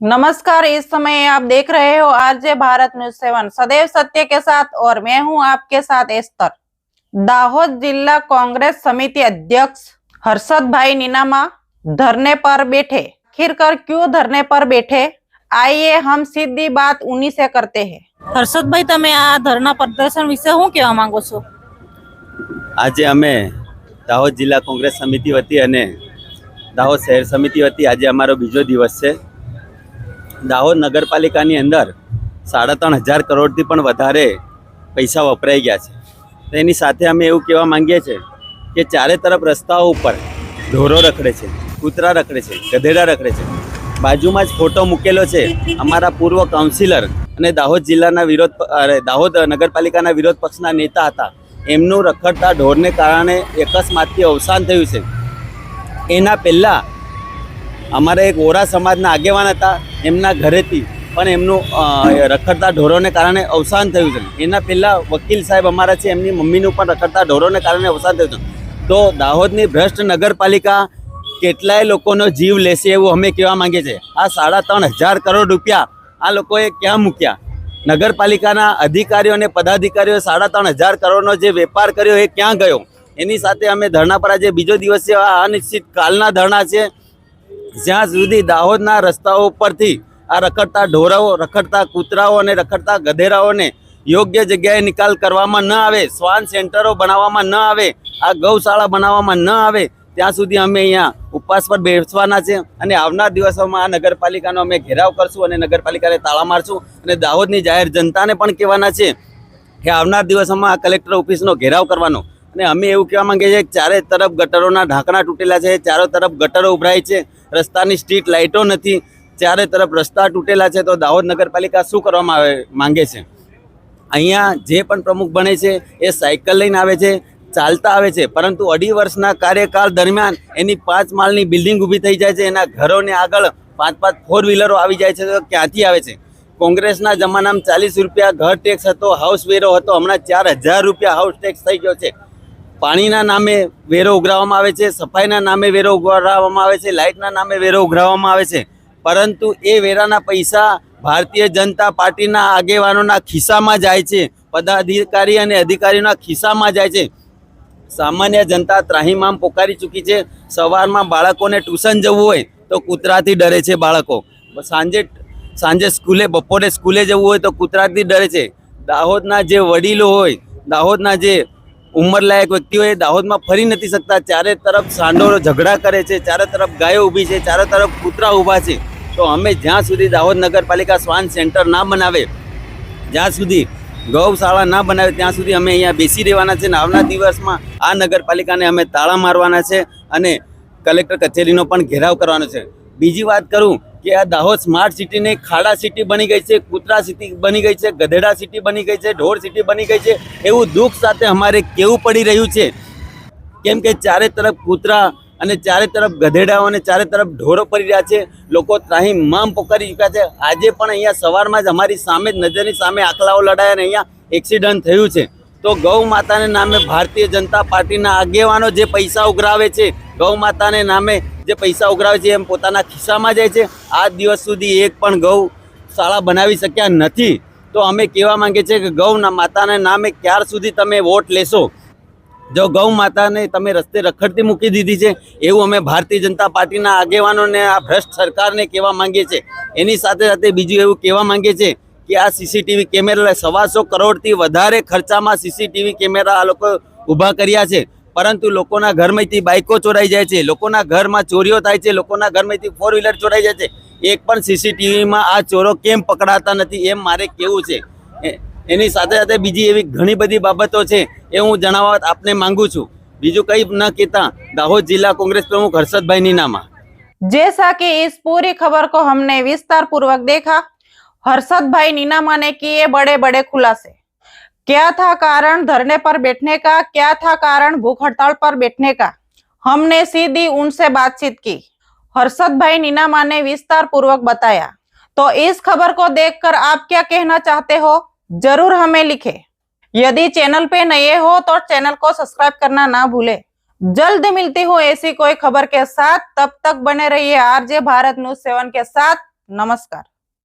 नमस्कार। इस समय आप देख रहे हो आरजे भारत न्यूज 7 सदैव सत्य के साथ और मैं हूं आपके साथ एस्तर। दाहोद जिला कांग्रेस समिति अध्यक्ष हर्षद भाई नीनामा धरने पर बैठे। आखिरकार क्यों धरने पर बैठे, आइए हम सीधी बात उन्हीं से करते हैं। हर्षद भाई, તમે આ ધરના પ્રદર્શન વિશે શું કહેવા માંગો છો? આજે અમે દાહોદ જિલ્લા કોંગ્રેસ સમિતિ વતી અને દાહોદ શહેર સમિતિ વતી આજે અમારો બીજો દિવસ છે। દાહોદ નગરપાલિકાની અંદર 3,500 કરોડથી પણ વધારે પૈસા વપરાઈ ગયા છે। તો એની સાથે અમે એવું કહેવા માંગીએ છીએ કે ચારે તરફ રસ્તાઓ ઉપર ઢોરો રખડે છે, કૂતરા રખડે છે, ગધેડા રખડે છે। બાજુમાં જ ફોટો મૂકેલો છે અમારા પૂર્વ કાઉન્સિલર અને દાહોદ જિલ્લાના દાહોદ નગરપાલિકાના વિરોધ પક્ષના નેતા હતા। એમનું રખડતા ઢોરને કારણે અકસ્માતથી અવસાન થયું છે। એના પહેલાં અમારે એક ઓરા સમાજના આગેવાન હતા, એમના ઘરેથી પણ એમનું રખડતા ઢોરોને કારણે અવસાન થયું છે। એના પહેલાં વકીલ સાહેબ અમારા છે, એમની મમ્મીનું પણ રખડતા ઢોરોને કારણે અવસાન થયું છે। તો દાહોદની ભ્રષ્ટ નગરપાલિકા કેટલાય લોકોનો જીવ લેશે એવું અમે કહેવા માંગીએ છીએ। આ 3,500 કરોડ રૂપિયા આ લોકોએ ક્યાં મૂક્યા? નગરપાલિકાના અધિકારીઓ અને પદાધિકારીઓ 3,500 કરોડનો જે વેપાર કર્યો એ ક્યાં ગયો? એની સાથે અમે ધરણા પર આજે બીજો દિવસ છે, આ અનિશ્ચિત કાલના ધરણા છે। જ્યાં સુધી દાહોદના રસ્તાઓ પરથી આ રખડતા ઢોરાઓ, રખડતા કૂતરાઓ અને રખડતા ગધેરાઓને યોગ્ય જગ્યાએ નિકાલ કરવામાં ન આવે, શ્વાન સેન્ટરો બનાવવામાં ન આવે, આ ગૌશાળા બનાવવામાં ન આવે, ત્યાં સુધી અમે અહીંયા ઉપવાસ પર બેસવાના છે। અને આવનાર દિવસોમાં આ નગરપાલિકાનો અમે ઘેરાવ કરશું અને નગરપાલિકાને તાળા મારશું અને દાહોદની જાહેર જનતાને પણ કહેવાના છે કે આવનાર દિવસોમાં આ કલેક્ટર ઓફિસનો ઘેરાવ કરવાનો। અને અમે એવું કહેવા માંગીએ છીએ કે ચારે તરફ ગટરોના ઢાંકણા તૂટેલા છે, ચારો તરફ ગટરો ઉભરાય છે, રસ્તાની સ્ટ્રીટ લાઇટો નથી, ચારે તરફ રસ્તા તૂટેલા છે। તો દાહોદ નગરપાલિકા શું કરવામાં માંગે છે? અહીંયા જે પણ પ્રમુખ બને છે એ સાયકલ લઈને આવે છે, ચાલતા આવે છે, પરંતુ 2.5 વર્ષના કાર્યકાળ દરમિયાન એની 5 માળની બિલ્ડિંગ ઊભી થઈ જાય છે, એના ઘરોને આગળ 5-5 4 વ્હીલરો આવી જાય છે। તો ક્યાંથી આવે છે? કોંગ્રેસના જમાનામાં 40 રૂપિયા ઘર ટેક્સ હતો, હાઉસ વેરો હતો, હમણાં 4,000 રૂપિયા હાઉસ ટેક્સ થઈ ગયો છે। પાણીના નામે વેરો ઉઘરાવવામાં આવે છે, સફાઈના નામે વેરો ઉઘરાવવામાં આવે છે, લાઇટના નામે વેરો ઉઘરાવવામાં આવે છે, પરંતુ એ વેરાના પૈસા ભારતીય જનતા પાર્ટીના આગેવાનોના ખિસ્સામાં જાય છે, પદાધિકારી અને અધિકારીઓના ખિસ્સામાં જાય છે। સામાન્ય જનતા ત્રાહિમામ પોકારી ચૂકી છે। સવારમાં બાળકોને ટ્યુશન જવું હોય તો કૂતરાથી ડરે છે બાળકો, સાંજે સ્કૂલે, બપોરે સ્કૂલે જવું હોય તો કૂતરાથી ડરે છે। દાહોદના જે વડીલો હોય, દાહોદના જે ઉંમરલાયક વ્યક્તિઓ એ દાહોદમાં ફરી નથી શકતા। ચારે તરફ સાંડોરો ઝઘડા કરે છે, ચારે તરફ ગાયો ઊભી છે, ચારે તરફ કૂતરા ઊભા છે। તો અમે જ્યાં સુધી દાહોદ નગરપાલિકા શ્વાન સેન્ટર ના બનાવે, જ્યાં સુધી ગૌશાળા ના બનાવે, ત્યાં સુધી અમે અહીંયા બેસી રહેવાના છે। અને આવનાર દિવસમાં આ નગરપાલિકાને અમે તાળા મારવાના છે અને કલેક્ટર કચેરીનો પણ ઘેરાવ કરવાનો છે। બીજી વાત કરું કે આ દાહોદ સ્માર્ટ સિટીને ખાડા સિટી બની ગઈ છે, કૂતરા સિટી બની ગઈ છે, ગધેડા સિટી બની ગઈ છે, ઢોર સિટી બની ગઈ છે, એવું દુઃખ સાથે અમારે કેવું પડી રહ્યું છે। કેમ કે ચારે તરફ કૂતરા અને ચારે તરફ ગધેડાઓ અને ચારે તરફ ઢોરો પડી રહ્યા છે, લોકો ત્રાહિમામ પોકારી ચૂક્યા છે। આજે પણ અહીંયા સવારમાં જ અમારી સામે જ નજરની સામે આખલાઓ લડાયા અને અહીંયા એક્સિડન્ટ થયું છે। તો ગૌ માતાને નામે ભારતીય જનતા પાર્ટીના આગેવાનો જે પૈસા ઉઘરાવે છે, ગૌ માતાને નામે જે પૈસા ઉઘરાવે છે, એમ પોતાના ખિસ્સામાં જાય છે। આ દિવસ સુધી એક પણ ગૌશાળા બનાવી શક્યા નથી। તો અમે કહેવા માંગીએ છીએ કે ગૌ માતાના નામે ક્યાર સુધી તમે વોટ લેશો? જો ગૌ માતાને તમે રસ્તે રખડતી મૂકી દીધી છે એવું અમે ભારતીય જનતા પાર્ટીના આગેવાનોને, આ ભ્રષ્ટ સરકારને કહેવા માંગીએ છીએ। એની સાથે સાથે બીજું એવું કહેવા માંગીએ છીએ કે આ સીસીટીવી કેમેરા 125 કરોડથી વધારે ખર્ચામાં સીસીટીવી કેમેરા આ લોકો ઊભા કર્યા છે, પરંતુ લોકોના ઘરમાંથી બાઇકો ચોરાઈ જાય છે, લોકોના ઘરમાં ચોરીઓ થાય છે, લોકોના ઘરમાંથી 4 વ્હીલર ચોરાઈ જાય છે। એક પણ સીસીટીવીમાં આ ચોરો કેમ પકડાતા નથી એમ મારે કહેવું છે। એની સાથે સાથે બીજી એવી ઘણી બધી બાબતો છે એ હું જણાવવા આપને માંગુ છું। બીજું કંઈ ન કહેતા दाहोद जिला कांग्रेस प्रमुख हर्षद भाई नीनामा। जैसा कि इस पूरी खबर को हमने विस्तार पूर्वक देखा, हर्षद भाई नीनामा ने किए बड़े बड़े खुलासे। क्या था कारण धरने पर बैठने का, क्या था कारण भूख हड़ताल पर बैठने का, हमने सीधी उनसे बातचीत की। हर्षद भाई नीनामा ने विस्तार पूर्वक बताया। तो इस खबर को देखकर आप क्या कहना चाहते हो, जरूर हमें लिखें। यदि चैनल पे नए हो तो चैनल को सब्सक्राइब करना ना भूले। जल्द मिलती हूँ ऐसी कोई खबर के साथ, तब तक बने रहिए आरजे भारत न्यूज 7 के साथ। નમસ્કાર.